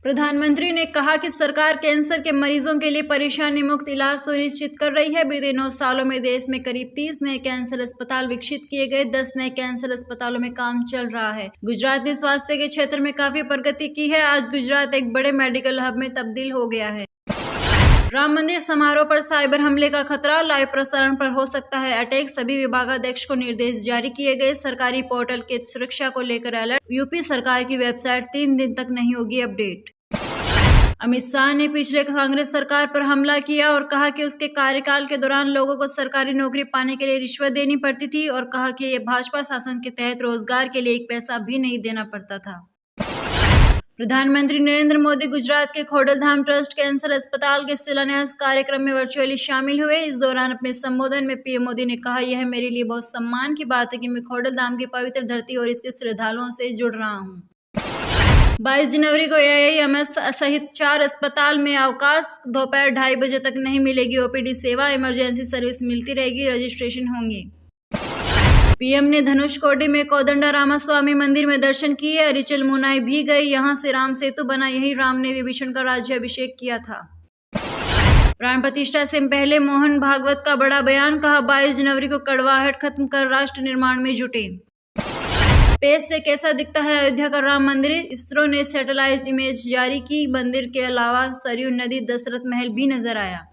प्रधानमंत्री ने कहा कि सरकार कैंसर के मरीजों के लिए परेशानी मुक्त इलाज सुनिश्चित कर रही है। बीते 9 सालों में देश में करीब 30 नए कैंसर अस्पताल विकसित किए गए, 10 नए कैंसर अस्पतालों में काम चल रहा है। गुजरात ने स्वास्थ्य के क्षेत्र में काफी प्रगति की है। आज गुजरात एक बड़े मेडिकल हब में तब्दील हो गया है। राम मंदिर समारोह पर साइबर हमले का खतरा, लाइव प्रसारण पर हो सकता है अटैक, सभी विभागाध्यक्ष को निर्देश जारी किए गए। सरकारी पोर्टल के सुरक्षा को लेकर अलर्ट, यूपी सरकार की वेबसाइट 3 दिन तक नहीं होगी अपडेट। अमित शाह ने पिछले कांग्रेस सरकार पर हमला किया और कहा कि उसके कार्यकाल के दौरान लोगों को सरकारी नौकरी पाने के लिए रिश्वत देनी पड़ती थी और कहा कि ये भाजपा शासन के तहत रोजगार के लिए 1 पैसा भी नहीं देना पड़ता था। प्रधानमंत्री नरेंद्र मोदी गुजरात के खोडलधाम ट्रस्ट कैंसर अस्पताल के शिलान्यास कार्यक्रम में वर्चुअली शामिल हुए। इस दौरान अपने संबोधन में पीएम मोदी ने कहा, यह मेरे लिए बहुत सम्मान की बात है कि मैं खोडलधाम की पवित्र धरती और इसके श्रद्धालुओं से जुड़ रहा हूँ। 22 जनवरी को AIIMS सहित 4 अस्पताल में अवकाश, दोपहर 2:30 बजे तक नहीं मिलेगी OPD सेवा, इमरजेंसी सर्विस मिलती रहेगी, रजिस्ट्रेशन होंगे। पीएम ने धनुषकोडी में कोदंडा रामास्वामी मंदिर में दर्शन किए, अरिचल मुनाई भी गई, यहां से राम सेतु बना, यही राम ने विभीषण का राज्याभिषेक किया था। प्राण प्रतिष्ठा से पहले मोहन भागवत का बड़ा बयान, कहा 22 जनवरी को कड़वाहट खत्म कर राष्ट्र निर्माण में जुटे। स्पेस से कैसा दिखता है अयोध्या का राम मंदिर, इसरो ने सैटेलाइट इमेज जारी की, मंदिर के अलावा सरयू नदी, दशरथ महल भी नजर आया।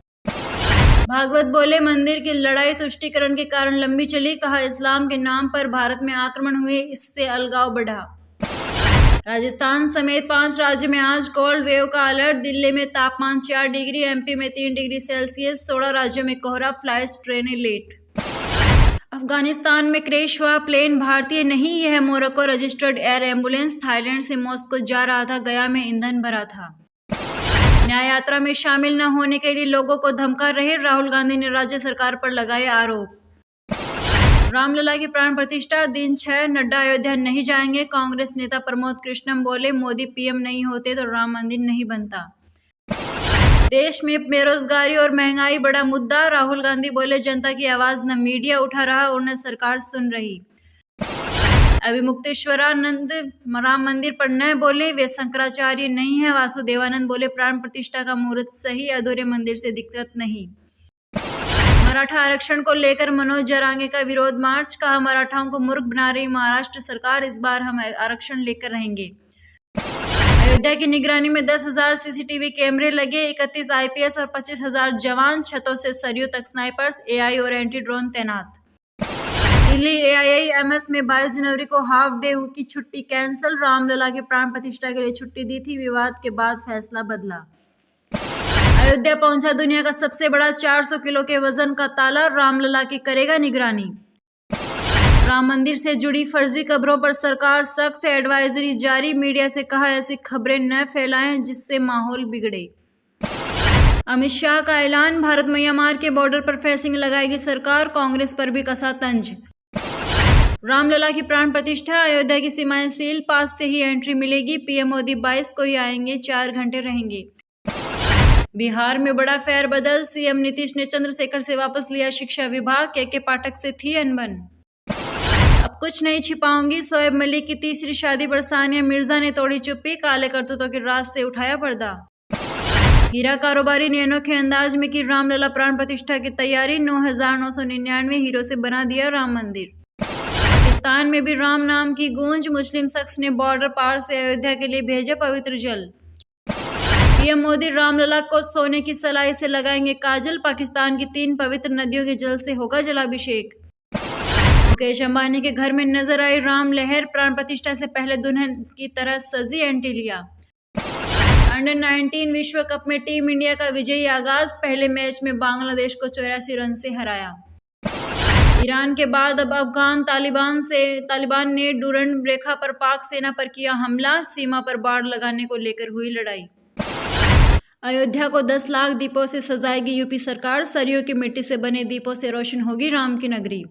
भागवत बोले, मंदिर की लड़ाई तुष्टीकरण के कारण लंबी चली, कहा इस्लाम के नाम पर भारत में आक्रमण हुए, इससे अलगाव बढ़ा। राजस्थान समेत 5 राज्यों में आज कोल्ड वेव का अलर्ट, दिल्ली में तापमान 4 डिग्री, MP में 3 डिग्री सेल्सियस, 16 राज्यों में कोहरा, फ्लाइट्स ट्रेनें लेट। अफगानिस्तान में क्रैश हुआ प्लेन भारतीय नहीं, यह Morocco registered air ambulance Thailand से मॉस्को जा रहा था, गया में ईंधन भरा था। न्याय यात्रा में शामिल न होने के लिए लोगों को धमका रहे, राहुल गांधी ने राज्य सरकार पर लगाए आरोप। रामलला की प्राण प्रतिष्ठा दिन 6, नड्डा अयोध्या नहीं जाएंगे, कांग्रेस नेता प्रमोद कृष्णम बोले, मोदी PM नहीं होते तो राम मंदिर नहीं बनता। देश में बेरोजगारी और महंगाई बड़ा मुद्दा, राहुल गांधी बोले, जनता की आवाज न मीडिया उठा रहा और न सरकार सुन रही। अभी मुक्तेश्वरानंद राम मंदिर पर न बोले, वे शंकराचार्य नहीं है, वासुदेवानंद बोले, प्राण प्रतिष्ठा का मुहूर्त सही, अधूरे मंदिर से दिक्कत नहीं। मराठा आरक्षण को लेकर मनोज जरांगे का विरोध मार्च, कहा मराठाओं को मूर्ख बना रही महाराष्ट्र सरकार, इस बार हम आरक्षण लेकर रहेंगे। अयोध्या की निगरानी में 10,000 CCTV कैमरे लगे, 31 IPS और 25,000 जवान, छतों से सरयू तक स्नाइपर्स, AI और एंटी ड्रोन तैनात। दिल्ली AIIMS में 22 जनवरी को हाफ डे की छुट्टी कैंसिल, रामलला की प्राण प्रतिष्ठा के लिए छुट्टी दी थी, विवाद के बाद फैसला बदला। अयोध्या पहुंचा दुनिया का सबसे बड़ा 400 किलो के वजन का ताला, रामलला की करेगा निगरानी। राम मंदिर से जुड़ी फर्जी खबरों पर सरकार सख्त, एडवाइजरी जारी, मीडिया से कहा ऐसी खबरें न फैलाएं जिससे माहौल बिगड़े। अमित शाह का ऐलान, भारत म्यांमार के बॉर्डर पर फेंसिंग लगाएगी सरकार, कांग्रेस पर भी कसा तंज। रामलला की प्राण प्रतिष्ठा, अयोध्या की सीमाएं सील, पास से ही एंट्री मिलेगी, PM मोदी 22 को ही आएंगे, 4 घंटे रहेंगे। बिहार में बड़ा फेरबदल, CM नीतीश ने चंद्रशेखर से वापस लिया शिक्षा विभाग, KK पाठक से थी अनबन। अब कुछ नहीं छिपाऊंगी, शोएब मलिक की तीसरी शादी पर सानिया मिर्जा ने तोड़ी चुप्पी, काले करतूतों के राज से उठाया पर्दा। हीरा कारोबारी ने अनोखे अंदाज में की रामलला प्राण प्रतिष्ठा की तैयारी, 9,999 हीरो से बना दिया राम मंदिर। पाकिस्तान में भी राम नाम की गूंज, मुस्लिम शख्स ने बॉर्डर पार से अयोध्या के लिए भेजा पवित्र जल। PM मोदी रामलला को सोने की सलाई से लगाएंगे काजल, पाकिस्तान की 3 पवित्र नदियों के जल से होगा जलाभिषेक। मुकेश अंबानी के घर में नजर आई राम लहर, प्राण प्रतिष्ठा से पहले दुल्हन की तरह सजी एंटीलिया। अंडर 19 विश्व कप में टीम इंडिया का विजयी आगाज, पहले मैच में बांग्लादेश को 84 रन से हराया। ईरान के बाद अब अफगान तालिबान ने डूरंड रेखा पर पाक सेना पर किया हमला, सीमा पर बाड़ लगाने को लेकर हुई लड़ाई। अयोध्या को 10 लाख दीपों से सजाएगी यूपी सरकार, सरयू की मिट्टी से बने दीपों से रोशन होगी राम की नगरी।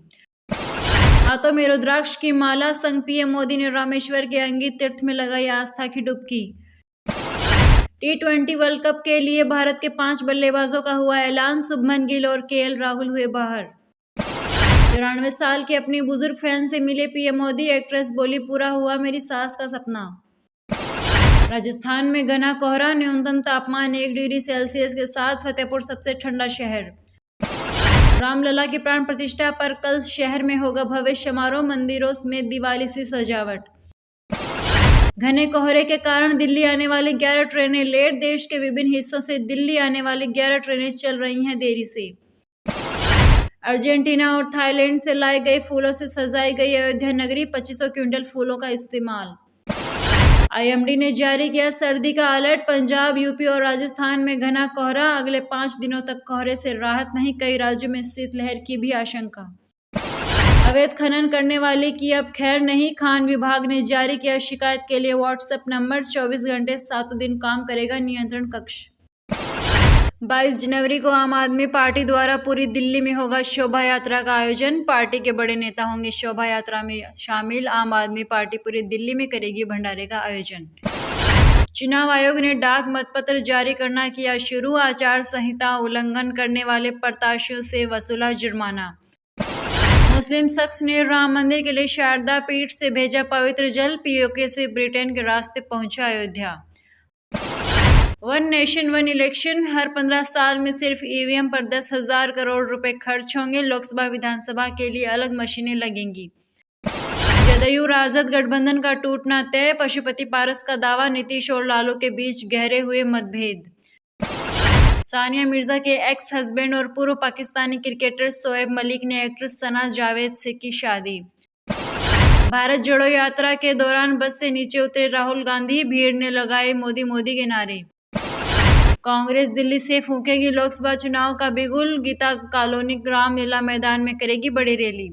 हाथों में रुद्राक्ष की माला, संग PM मोदी ने रामेश्वर के अंगी तीर्थ में लगाई आस्था की डुबकी। T20 वर्ल्ड कप के लिए भारत के 5 बल्लेबाजों का हुआ ऐलान, शुभमन गिल और KL राहुल हुए बाहर। 94 साल के अपनी बुजुर्ग फैन से मिले PM मोदी, एक्ट्रेस बोली, पूरा हुआ मेरी सास का सपना। राजस्थान में घना कोहरा, न्यूनतम तापमान 1 डिग्री सेल्सियस के साथ फतेहपुर सबसे ठंडा शहर। रामलला की प्राण प्रतिष्ठा पर कल शहर में होगा भव्य समारोह, मंदिरों में दिवाली सी सजावट। घने कोहरे के कारण दिल्ली आने वाली 11 ट्रेनें लेट, देश के विभिन्न हिस्सों से दिल्ली आने वाली 11 ट्रेनें चल रही हैं देरी से। अर्जेंटीना और थाईलैंड से लाए गए फूलों से सजाई गई अयोध्या नगरी, 2500 क्विंटल फूलों का इस्तेमाल। आईएमडी ने जारी किया सर्दी का अलर्ट, पंजाब, यूपी और राजस्थान में घना कोहरा, अगले 5 दिनों तक कोहरे से राहत नहीं, कई राज्यों में शीतलहर की भी आशंका। अवैध खनन करने वाले की अब खैर नहीं, खान विभाग ने जारी किया शिकायत के लिए व्हाट्सएप नंबर, 24 घंटे 7 दिन काम करेगा नियंत्रण कक्ष। 22 जनवरी को आम आदमी पार्टी द्वारा पूरी दिल्ली में होगा शोभा यात्रा का आयोजन, पार्टी के बड़े नेता होंगे शोभा यात्रा में शामिल। आम आदमी पार्टी पूरी दिल्ली में करेगी भंडारे का आयोजन। चुनाव आयोग ने डाक मतपत्र जारी करना किया शुरू, आचार संहिता उल्लंघन करने वाले प्रत्याशियों से वसूला जुर्माना। मुस्लिम शख्स ने राम मंदिर के लिए शारदा पीठ से भेजा पवित्र जल, पीओके से ब्रिटेन के रास्ते पहुंचा Ayodhya. One nation one election, हर 15 साल में सिर्फ ईवीएम पर 10,000 करोड़ रुपए खर्च होंगे, लोकसभा विधानसभा के लिए अलग मशीनें लगेंगी। जदयू राजद गठबंधन का टूटना तय, पशुपति पारस का दावा, नीतीश और लालू के बीच गहरे हुए मतभेद। सानिया मिर्जा के एक्स हस्बैंड और पूर्व पाकिस्तानी क्रिकेटर शोएब मलिक ने एक्ट्रेस सना जावेद से की शादी। भारत जोड़ो यात्रा के दौरान बस से नीचे उतरे राहुल गांधी, भीड़ ने लगाए मोदी मोदी के नारे। कांग्रेस दिल्ली से फूंकेगी लोकसभा चुनाव का बिगुल, गीता कॉलोनी रामलीला मैदान में करेगी बड़ी रैली।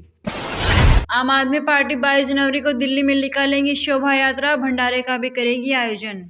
आम आदमी पार्टी 22 जनवरी को दिल्ली में निकालेंगी शोभा यात्रा, भंडारे का भी करेगी आयोजन।